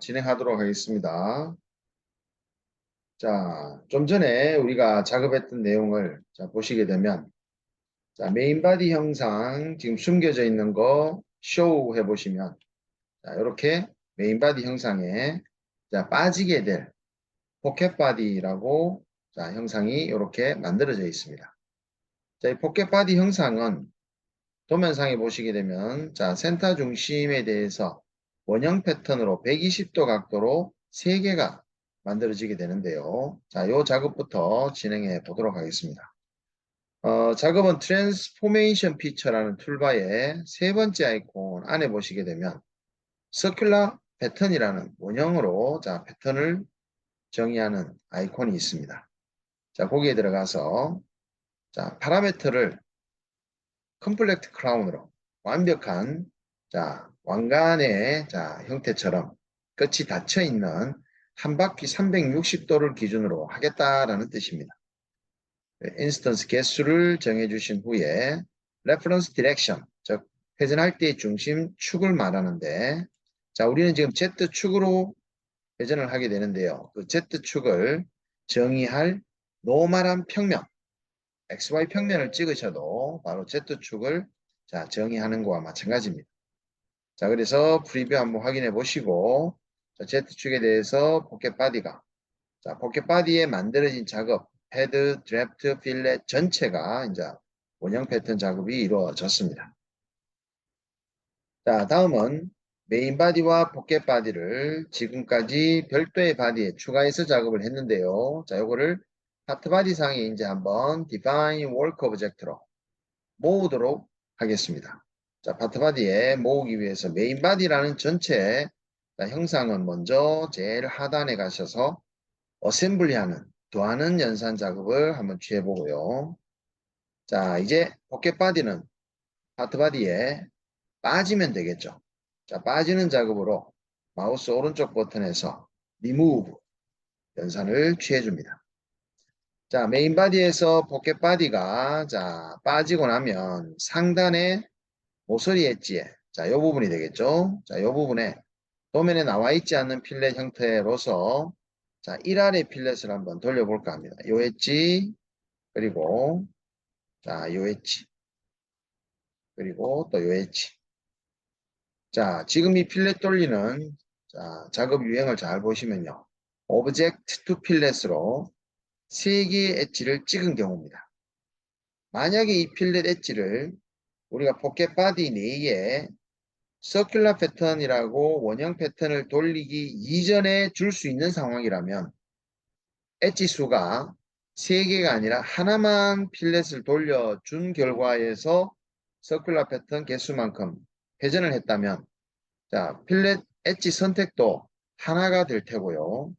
진행하도록 하겠습니다. 자, 좀 전에 우리가 작업했던 내용을 보시게 되면, 메인 바디 형상 지금 숨겨져 있는 거 쇼 해보시면, 이렇게 메인 바디 형상에 빠지게 될 포켓 바디라고 형상이 이렇게 만들어져 있습니다. 이 포켓 바디 형상은 도면상에 보시게 되면, 센터 중심에 대해서 원형 패턴으로 120도 각도로 3개가 만들어지게 되는데요. 이 작업부터 진행해 보도록 하겠습니다. 작업은 트랜스포메이션 피처라는 툴바의 세 번째 아이콘 안에 보시게 되면, 서큘러 패턴이라는 원형으로 패턴을 정의하는 아이콘이 있습니다. 거기에 들어가서 파라미터를 컴플렉트 크라운으로 완벽한 왕관의 형태처럼 끝이 닫혀 있는 한 바퀴 360도를 기준으로 하겠다라는 뜻입니다. 인스턴스 개수를 정해주신 후에 레퍼런스 디렉션, 즉 회전할 때의 중심 축을 말하는데, 우리는 지금 Z축으로 회전을 하게 되는데요. 그 Z축을 정의할 노멀한 평면, XY 평면을 찍으셔도 바로 Z축을 정의하는 거와 마찬가지입니다. 그래서 프리뷰 한번 확인해 보시고, Z축에 대해서 포켓 바디가, 포켓 바디에 만들어진 작업, 헤드, 드래프트, 필렛 전체가 이제 원형 패턴 작업이 이루어졌습니다. 다음은 메인 바디와 포켓 바디를 지금까지 별도의 바디에 추가해서 작업을 했는데요. 요거를 파트 바디 상에 이제 한번 define work object로 모으도록 하겠습니다. 파트 바디에 모으기 위해서 메인 바디라는 전체 형상은 먼저 제일 하단에 가셔서 어셈블리하는, 더하는 연산 작업을 한번 취해 보고요. 이제 포켓 바디는 파트 바디에 빠지면 되겠죠. 빠지는 작업으로 마우스 오른쪽 버튼에서 remove 연산을 취해 줍니다. 메인 바디에서 포켓 바디가 빠지고 나면 상단에 모서리 엣지에 이 부분이 되겠죠. 이 부분에 도면에 나와 있지 않는 필렛 형태로서 1알의 필렛을 한번 돌려볼까 합니다. 요 엣지, 그리고 요 엣지, 그리고 또 요 엣지. 지금 이 필렛 돌리는 작업 유형을 잘 보시면요. 오브젝트 투 필렛으로 3개의 엣지를 찍은 경우입니다. 만약에 이 필렛 엣지를 우리가 포켓 바디 내에 서큘러 패턴이라고 원형 패턴을 돌리기 이전에 줄 수 있는 상황이라면 엣지 수가 3개가 아니라 하나만 필렛을 돌려준 결과에서 서큘러 패턴 개수만큼 회전을 했다면 필렛 엣지 선택도 하나가 될 테고요.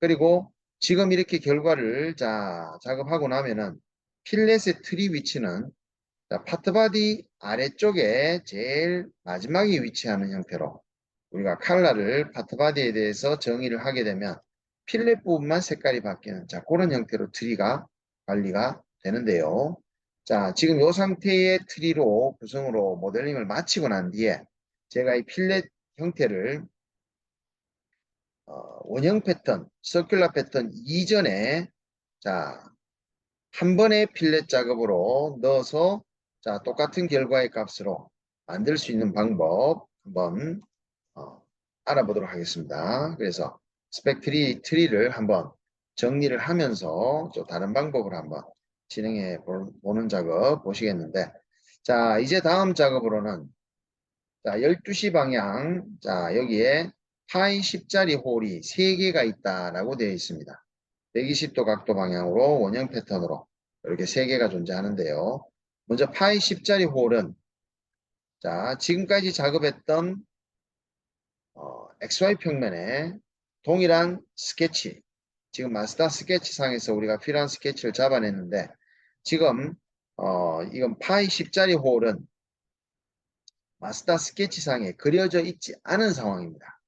그리고 지금 이렇게 결과를 작업하고 나면은 필렛의 트리 위치는 파트 바디 아래쪽에 제일 마지막에 위치하는 형태로 우리가 컬러를 파트 바디에 대해서 정의를 하게 되면 필렛 부분만 색깔이 바뀌는 그런 형태로 트리가 관리가 되는데요. 지금 이 상태의 트리로 구성으로 모델링을 마치고 난 뒤에 제가 이 필렛 형태를 원형 패턴, 서큘러 패턴 이전에 한 번의 필렛 작업으로 넣어서 똑같은 결과의 값으로 만들 수 있는 방법 한번 알아보도록 하겠습니다. 그래서 스펙 트리를 한번 정리를 하면서 또 다른 방법으로 한번 진행해 보는 작업 보시겠는데, 이제 다음 작업으로는 12시 방향, 여기에 파이 10짜리 홀이 3개가 있다라고 되어 있습니다. 120도 각도 방향으로 원형 패턴으로 이렇게 3개가 존재하는데요. 먼저 파이 10짜리 홀은 지금까지 작업했던 XY 평면에 동일한 스케치, 지금 마스터 스케치상에서 우리가 필요한 스케치를 잡아냈는데, 지금 이건 파이 10짜리 홀은 마스터 스케치상에 그려져 있지 않은 상황입니다.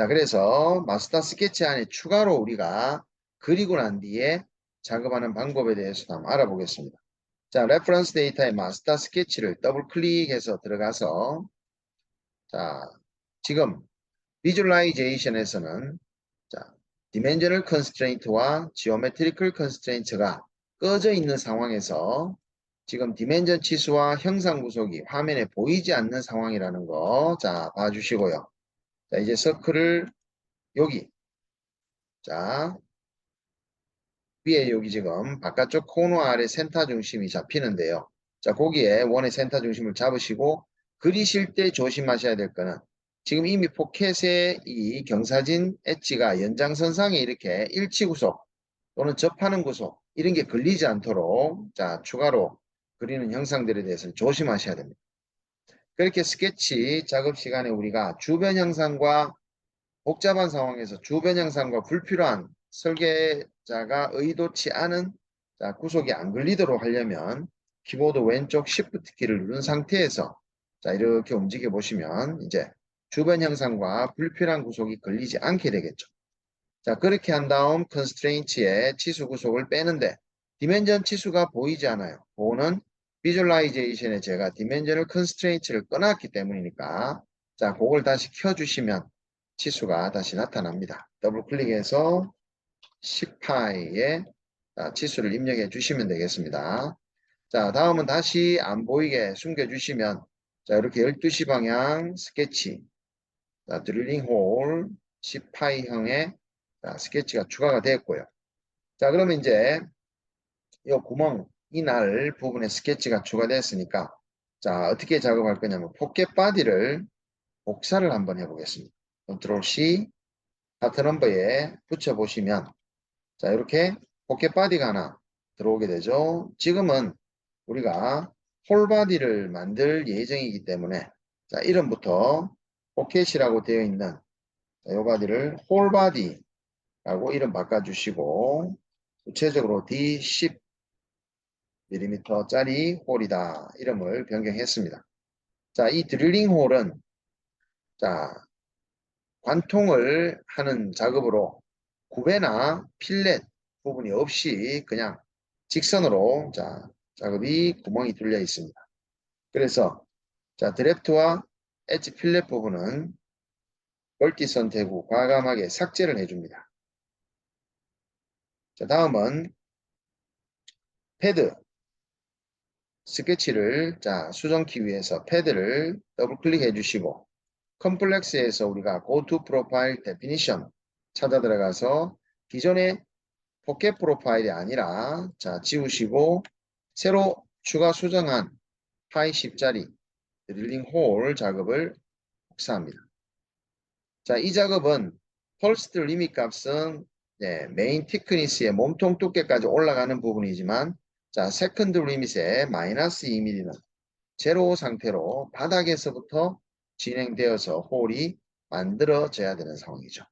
그래서 마스터 스케치 안에 추가로 우리가 그리고 난 뒤에 작업하는 방법에 대해서도 한번 알아보겠습니다. 레퍼런스 데이터의 마스터 스케치를 더블 클릭해서 들어가서 지금 비주얼라이제이션에서는 자, 디멘셔널 컨스트레인트와 지오메트리컬 컨스트레인트가 꺼져 있는 상황에서 지금 디멘전 치수와 형상 구속이 화면에 보이지 않는 상황이라는 거, 자, 봐주시고요. 자, 이제 서클을 여기, 자, 위에 여기 지금 바깥쪽 코너 아래 센터 중심이 잡히는데요. 자, 거기에 원의 센터 중심을 잡으시고 그리실 때 조심하셔야 될 거는 지금 이미 포켓의 이 경사진 엣지가 연장선상에 이렇게 일치 구속 또는 접하는 구속 이런 게 걸리지 않도록 자, 추가로 그리는 형상들에 대해서는 조심하셔야 됩니다. 그렇게 스케치 작업 시간에 우리가 주변 형상과 복잡한 상황에서 주변 형상과 불필요한 설계자가 의도치 않은 자, 구속이 안 걸리도록 하려면 키보드 왼쪽 Shift 키를 누른 상태에서 자, 이렇게 움직여 보시면 이제 주변 형상과 불필요한 구속이 걸리지 않게 되겠죠. 자, 그렇게 한 다음 컨스트레인츠의 치수 구속을 빼는데 디멘전 치수가 보이지 않아요. 그거는 비주얼라이제이션에 제가 디멘전을 컨스트레인츠를 꺼놨기 때문이니까 자, 그걸 다시 켜주시면 치수가 다시 나타납니다. 더블 클릭해서 10파이에 치수를 입력해 주시면 되겠습니다. 자, 다음은 다시 안 보이게 숨겨주시면 자, 이렇게 12시 방향 스케치 자, 드릴링 홀 10파이형의 스케치가 추가가 되었고요. 자, 그러면 이제 이 구멍, 이 날 부분에 스케치가 추가됐으니까 자, 어떻게 작업할 거냐면 포켓 바디를 복사를 한번 해보겠습니다. 컨트롤 C 파트 넘버에 붙여보시면 자, 이렇게 포켓 바디가 하나 들어오게 되죠. 지금은 우리가 홀 바디를 만들 예정이기 때문에 자, 이름부터 포켓이라고 되어 있는 자, 이 바디를 홀 바디라고 이름 바꿔주시고 구체적으로 D10mm짜리 홀이다. 이름을 변경했습니다. 자, 이 드릴링 홀은 자, 관통을 하는 작업으로 구배나 필렛 부분이 없이 그냥 직선으로 자, 작업이 구멍이 뚫려 있습니다. 그래서 자, 드래프트와 엣지 필렛 부분은 멀티 선택 후 과감하게 삭제를 해줍니다. 자, 다음은 패드 스케치를 자, 수정키 위해서 패드를 더블 클릭해 주시고 컴플렉스에서 우리가 Go to Profile Definition 찾아 들어가서 기존의 포켓 프로파일이 아니라 자, 지우시고 새로 추가 수정한 파이 10짜리 드릴링 홀 작업을 복사합니다. 자, 이 작업은 펄스트 리밋 값은 네, 메인 티크니스의 몸통 두께까지 올라가는 부분이지만 자, 세컨드 리밋의 마이너스 2mm는 제로 상태로 바닥에서부터 진행되어서 홀이 만들어져야 되는 상황이죠.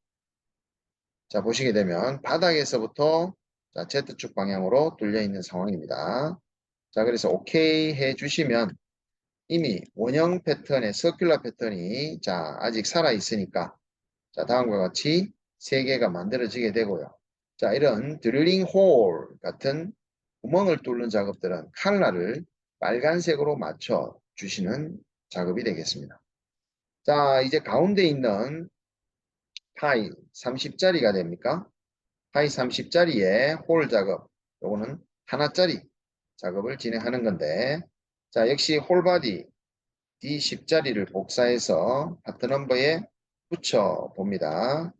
자, 보시게 되면 바닥에서부터 자, Z축 방향으로 뚫려 있는 상황입니다. 자, 그래서 OK 해주시면 이미 원형 패턴의 서큘러 패턴이 자, 아직 살아 있으니까 자, 다음과 같이 3개가 만들어지게 되고요. 자, 이런 드릴링 홀 같은 구멍을 뚫는 작업들은 칼라를 빨간색으로 맞춰 주시는 작업이 되겠습니다. 자, 이제 가운데 있는 파이 30짜리가 됩니까? 파이 30짜리의 홀 작업, 요거는 하나짜리 작업을 진행하는 건데, 자, 역시 홀바디 D10짜리를 복사해서 파트 넘버에 붙여 봅니다.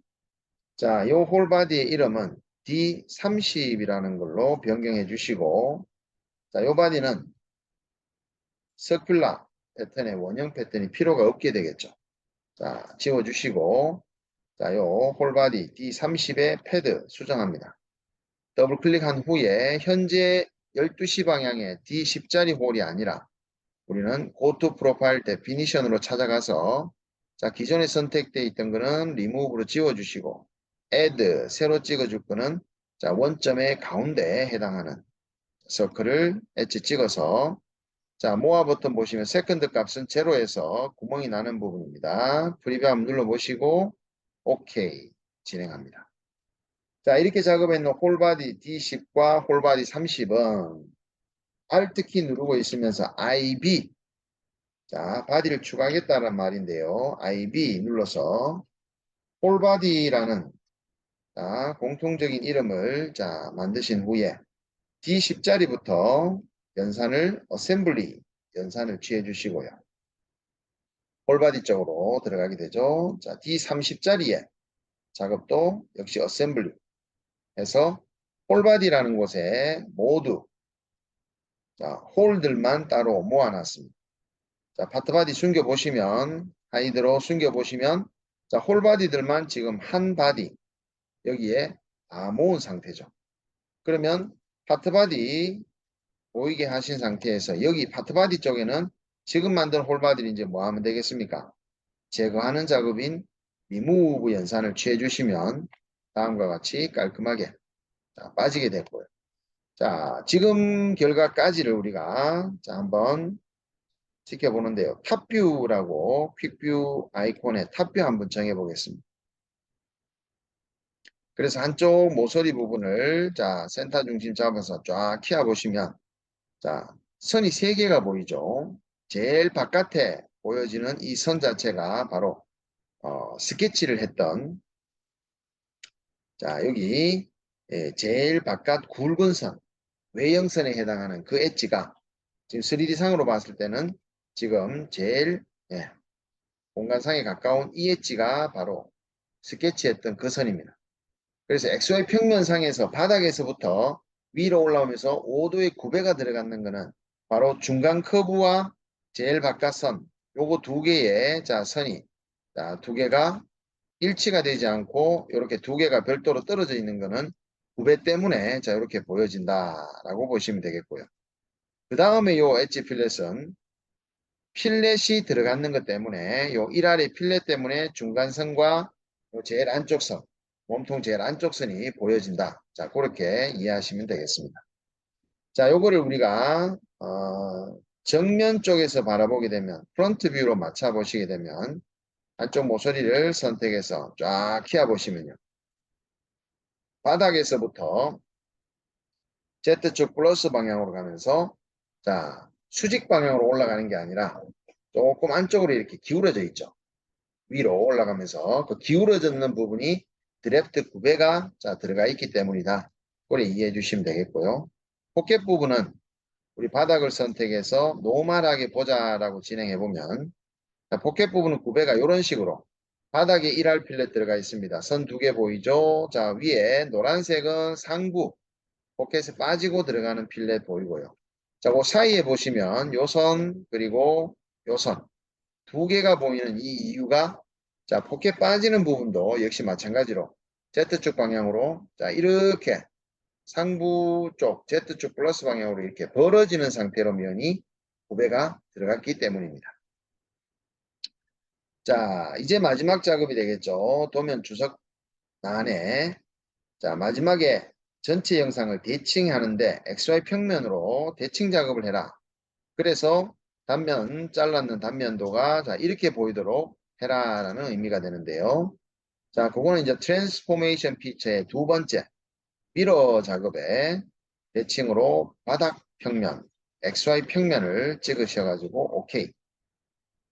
자, 요 홀바디의 이름은 D30이라는 걸로 변경해 주시고, 자, 요 바디는 서큘라 패턴의 원형 패턴이 필요가 없게 되겠죠. 자, 지워주시고, 자, 요 홀바디 D30의 패드 수정합니다. 더블 클릭한 후에 현재 12시 방향의 D10짜리 홀이 아니라 우리는 Go to Profile Definition으로 찾아가서 자, 기존에 선택되어 있던 거는 Remove로 지워주시고 Add, 새로 찍어줄 거는 자, 원점의 가운데에 해당하는 서클을 엣지 찍어서 자, 모아 버튼 보시면 세컨드 값은 제로에서 구멍이 나는 부분입니다. 프리뷰 한번 눌러보시고 OK 진행합니다. 자, 이렇게 작업했는 홀바디 D10과 홀바디 30은 Alt 키 누르고 있으면서 IB 자, 바디를 추가하겠다는 말인데요. IB 눌러서 홀바디라는 공통적인 이름을 만드신 후에 D10자리부터 연산을 어셈블리 연산을 취해 주시고요. 홀바디 쪽으로 들어가게 되죠. 자, D30자리에 작업도 역시 어셈블리 해서 홀바디라는 곳에 모두 홀들만 따로 모아놨습니다. 자, 파트바디 숨겨보시면 하이드로 숨겨보시면 홀바디들만 지금 한 바디 여기에 다 모은 상태죠. 그러면 파트바디 보이게 하신 상태에서 여기 파트바디 쪽에는 지금 만든 홀바디를 이제 뭐 하면 되겠습니까? 제거하는 작업인 리무브 연산을 취해 주시면 다음과 같이 깔끔하게 빠지게 됐고요. 자, 지금 결과까지를 우리가 한번 지켜보는데요. 탑뷰라고 퀵뷰 아이콘의 탑뷰 한번 정해 보겠습니다. 그래서 한쪽 모서리 부분을 센터 중심 잡아서 쫙 키워 보시면 선이 3개가 보이죠. 제일 바깥에 보여지는 이 선 자체가 바로 스케치를 했던 여기 제일 바깥 굵은 선 외형선에 해당하는 그 엣지가 지금 3D상으로 봤을 때는 지금 제일 공간상에 가까운 이 엣지가 바로 스케치했던 그 선입니다. 그래서 XY 평면상에서 바닥에서부터 위로 올라오면서 5도의 구배가 들어가는 것은 바로 중간 커브와 제일 바깥선 요거 두 개의 선이 두 개가 일치가 되지 않고 이렇게 두 개가 별도로 떨어져 있는 것은 구배 때문에 이렇게 보여진다라고 보시면 되겠고요. 그 다음에 요 엣지 필렛은 필렛이 들어가는 것 때문에 요 1알의 필렛 때문에 중간선과 요 제일 안쪽 선, 몸통 제일 안쪽 선이 보여진다. 그렇게 이해하시면 되겠습니다. 요거를 우리가 정면 쪽에서 바라보게 되면 프론트 뷰로 맞춰 보시게 되면 안쪽 모서리를 선택해서 쫙 키워 보시면요. 바닥에서부터 Z축 플러스 방향으로 가면서 수직 방향으로 올라가는 게 아니라 조금 안쪽으로 이렇게 기울어져 있죠. 위로 올라가면서 그 기울어졌는 부분이 드래프트 구배가 들어가 있기 때문이다. 그걸 이해해 주시면 되겠고요. 포켓 부분은 우리 바닥을 선택해서 노멀하게 보자라고 진행해 보면 포켓 부분은 구배가 이런 식으로 바닥에 1할 필렛 들어가 있습니다. 선 2개 보이죠? 위에 노란색은 상부 포켓에 빠지고 들어가는 필렛 보이고요. 그 사이에 보시면 요 선 그리고 요 선 2개가 보이는 이 이유가 포켓 빠지는 부분도 역시 마찬가지로 Z축 방향으로 이렇게 상부 쪽 Z축 플러스 방향으로 이렇게 벌어지는 상태로 면이 구배가 들어갔기 때문입니다. 이제 마지막 작업이 되겠죠. 도면 주석란에 마지막에 전체 영상을 대칭하는데 XY 평면으로 대칭 작업을 해라. 그래서 잘랐는 단면도가 이렇게 보이도록 해라라는 의미가 되는데요. 그거는 이제 트랜스포메이션 피처의 두 번째 미러 작업에 대칭으로 바닥 평면, XY 평면을 찍으셔가지고 OK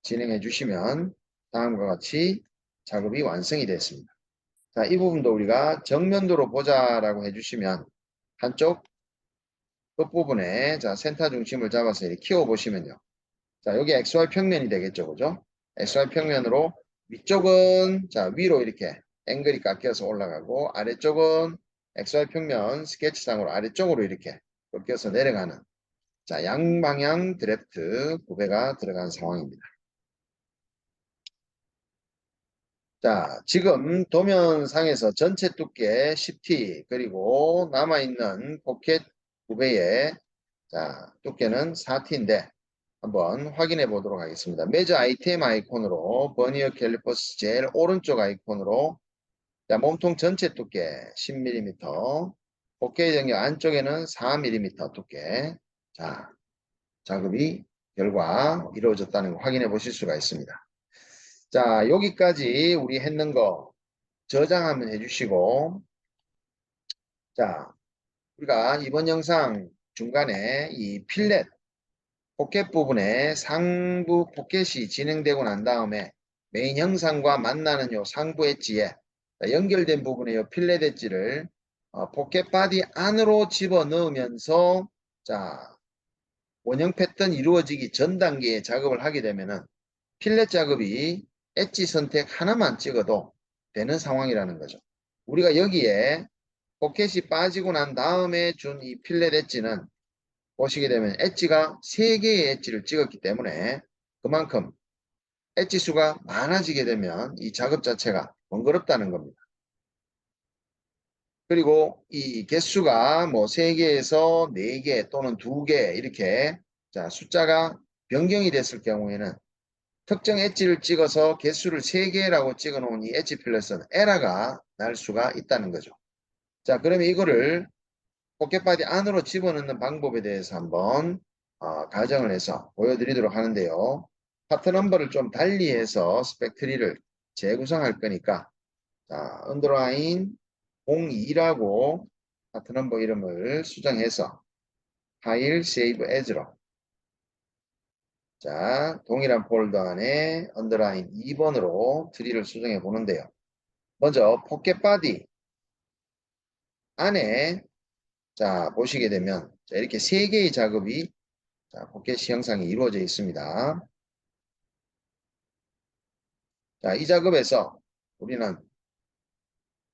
진행해 주시면 다음과 같이 작업이 완성이 됐습니다. 이 부분도 우리가 정면도로 보자라고 해주시면 한쪽 끝부분에 센터 중심을 잡아서 이렇게 키워 보시면요. 여기 XY 평면이 되겠죠. 그죠? XY 평면으로 위쪽은 위로 이렇게 앵글이 깎여서 올라가고 아래쪽은 XY 평면 스케치상으로 아래쪽으로 이렇게 꺾여서 내려가는 양방향 드래프트 구배가 들어간 상황입니다. 지금 도면상에서 전체 두께 10T 그리고 남아있는 포켓 구배의 두께는 4T인데 한번 확인해 보도록 하겠습니다. 매저 아이템 아이콘으로 버니어 캘리퍼스 제일 오른쪽 아이콘으로 몸통 전체 두께 10mm 포켓 영역 안쪽에는 4mm 두께 작업이 결과 이루어졌다는 거 확인해 보실 수가 있습니다. 여기까지 우리 했는 거 저장 한번 해주시고 우리가 이번 영상 중간에 이 필렛 포켓 부분에 상부 포켓이 진행되고 난 다음에 메인 형상과 만나는 요 상부 엣지에 연결된 부분의 요 필렛 엣지를 포켓 바디 안으로 집어넣으면서 자, 원형 패턴 이루어지기 전 단계에 작업을 하게 되면은 필렛 작업이 엣지 선택 하나만 찍어도 되는 상황이라는 거죠. 우리가 여기에 포켓이 빠지고 난 다음에 준 이 필렛 엣지는 보시게 되면 엣지가 3개의 엣지를 찍었기 때문에 그만큼 엣지 수가 많아지게 되면 이 작업 자체가 번거롭다는 겁니다. 그리고 이 개수가 뭐 3개에서 4개 또는 2개 이렇게 자 숫자가 변경이 됐을 경우에는 특정 엣지를 찍어서 개수를 3개라고 찍어 놓은 이 엣지 필렛은 에러가 날 수가 있다는 거죠. 자, 그러면 이거를 포켓바디 안으로 집어넣는 방법에 대해서 한번 가정을 해서 보여드리도록 하는데요. 파트 넘버를 좀 달리해서 스펙트리를 재구성할 거니까 자, 언더라인 02라고 파트 넘버 이름을 수정해서 파일 세이브 에즈로 자, 동일한 폴더 안에 언더라인 2번으로 트리를 수정해 보는데요. 먼저 포켓바디 안에 자, 보시게 되면 자, 이렇게 3개의 작업이 자, 포켓 형상이 이루어져 있습니다. 자, 이 작업에서 우리는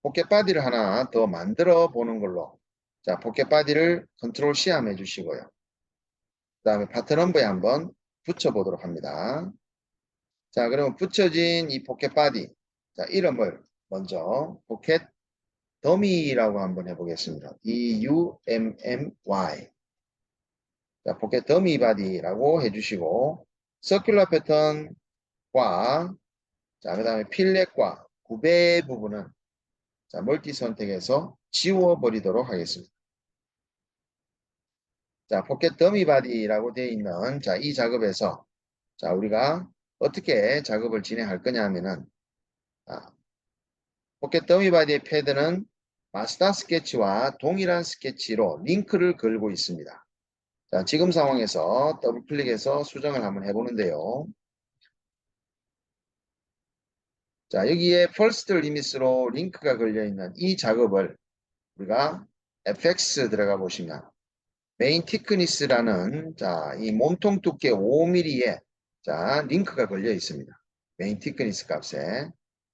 포켓 바디를 하나 더 만들어 보는 걸로 자, 포켓 바디를 컨트롤 C 함 해주시고요. 그 다음에 파트 넘버에 한번 붙여 보도록 합니다. 자, 그러면 붙여진 이 포켓 바디 자, 이름을 먼저 포켓 더미라고 한번 해보겠습니다. DUMMY 자, 포켓 더미 바디라고 해주시고 서큘러 패턴과 자, 그 다음에 필렛과 구배 부분은 자, 멀티 선택해서 지워버리도록 하겠습니다. 자, 포켓 더미 바디라고 되어 있는 자, 이 작업에서 자, 우리가 어떻게 작업을 진행할 거냐 하면은 자, 포켓 더미 바디의 패드는 마스터 스케치와 동일한 스케치로 링크를 걸고 있습니다. 자, 지금 상황에서 더블 클릭해서 수정을 한번 해보는데요. 자, 여기에 first limit으로 링크가 걸려있는 이 작업을 우리가 fx 들어가 보시면 메인 티크니스라는 자, 이 몸통 두께 5mm에 자, 링크가 걸려 있습니다. 메인 티크니스 값에.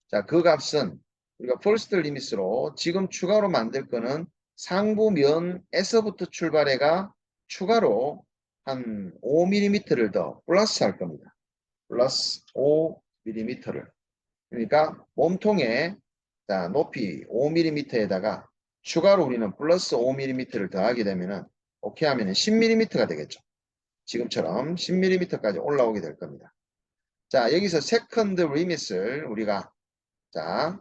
자, 그 값은 우리가 first limit으로 지금 추가로 만들 거는 상부면에서부터 출발해가 추가로 한 5mm를 더 플러스 할 겁니다. 플러스 5mm를. 그러니까 몸통의 자, 높이 5mm에다가 추가로 우리는 플러스 5mm를 더하게 되면은 오케이 하면은 10mm가 되겠죠. 지금처럼 10mm까지 올라오게 될 겁니다. 자, 여기서 세컨드 리밋을 우리가 자,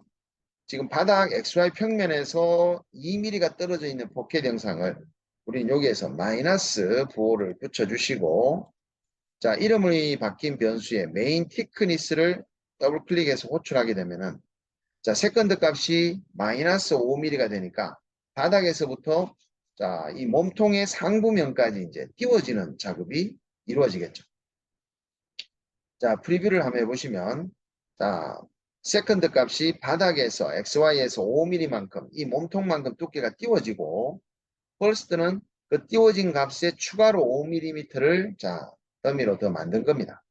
지금 바닥 XY 평면에서 2mm가 떨어져 있는 포켓 영상을 우리는 여기에서 마이너스 부호를 붙여주시고 자, 이름이 바뀐 변수의 메인 티크니스를 더블 클릭해서 호출하게 되면은 자, 세컨드 값이 마이너스 5mm가 되니까 바닥에서부터 자, 이 몸통의 상부면까지 이제 띄워지는 작업이 이루어지겠죠. 자, 프리뷰를 한번 해보시면 자, 세컨드 값이 바닥에서 XY에서 5mm만큼 이 몸통만큼 두께가 띄워지고 퍼스트는 그 띄워진 값에 추가로 5mm를 자, 더미로 더 만든 겁니다.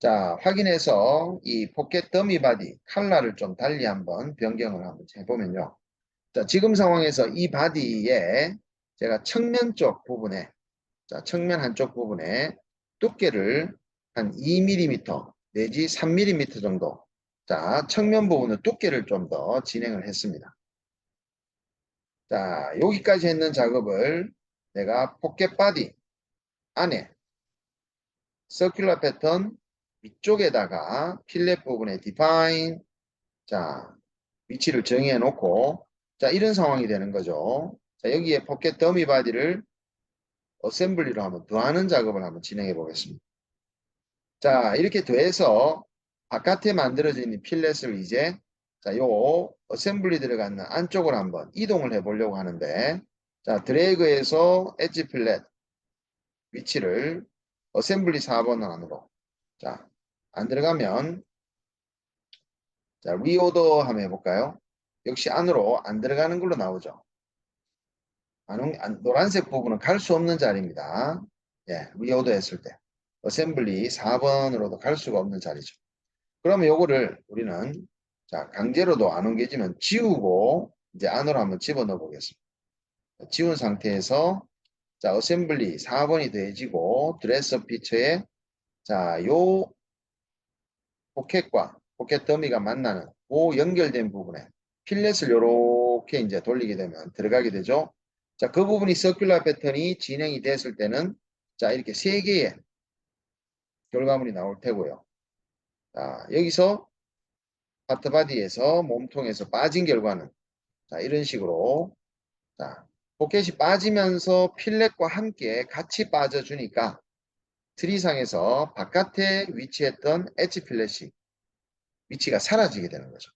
자, 확인해서 이 포켓 더미 바디 컬러를 좀 달리 한번 변경을 한번 해보면요. 자, 지금 상황에서 이 바디에 제가 측면 쪽 부분에 자, 측면 한쪽 부분에 두께를 한 2mm 내지 3mm 정도 자, 측면 부분의 두께를 좀 더 진행을 했습니다. 자, 여기까지 했는 작업을 내가 포켓 바디 안에 서큘러 패턴 위쪽에다가 필렛 부분에 define 자, 위치를 정해 놓고 자, 이런 상황이 되는 거죠. 자, 여기에 포켓 더미 바디를 어셈블리로 한번 더하는 작업을 한번 진행해 보겠습니다. 자, 이렇게 더해서 바깥에 만들어져 있는 필렛을 이제 자, 요 어셈블리 들어가는 안쪽으로 한번 이동을 해 보려고 하는데 자, 드래그해서 엣지 필렛 위치를 어셈블리 4번 안으로 자, 안 들어가면 자, 리오더 한번 해볼까요? 역시 안으로 안 들어가는 걸로 나오죠. 노란색 부분은 갈 수 없는 자리입니다. 예, 리오더 했을 때. 어셈블리 4번으로도 갈 수가 없는 자리죠. 그러면 요거를 우리는 자, 강제로도 안 옮겨지면 지우고 이제 안으로 한번 집어넣어 보겠습니다. 지운 상태에서 자, 어셈블리 4번이 더해지고 드레스 피처에 자, 요 포켓과 포켓 더미가 만나는 그 연결된 부분에 필렛을 이렇게 이제 돌리게 되면 들어가게 되죠. 자, 그 부분이 서큘러 패턴이 진행이 됐을 때는 자, 이렇게 세 개의 결과물이 나올 테고요. 자, 여기서 파트바디에서 몸통에서 빠진 결과는 자, 이런 식으로 자, 포켓이 빠지면서 필렛과 함께 같이 빠져주니까 트리상에서 바깥에 위치했던 엣지 필렛이 위치가 사라지게 되는 거죠.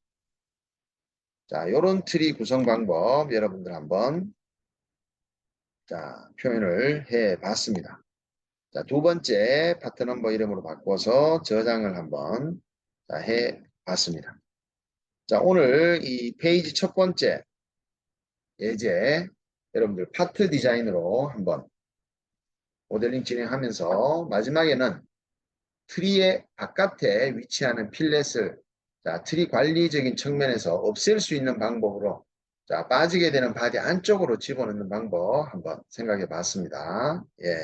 자, 요런 트리 구성 방법 여러분들 한번 자, 표현을 해 봤습니다. 자, 두 번째 파트 넘버 이름으로 바꿔서 저장을 한번 자, 해 봤습니다. 자, 오늘 이 페이지 첫 번째 예제 여러분들 파트 디자인으로 한번 모델링 진행하면서 마지막에는 트리의 바깥에 위치하는 필렛을 자, 트리 관리적인 측면에서 없앨 수 있는 방법으로 자, 빠지게 되는 바디 안쪽으로 집어넣는 방법 한번 생각해 봤습니다. 예.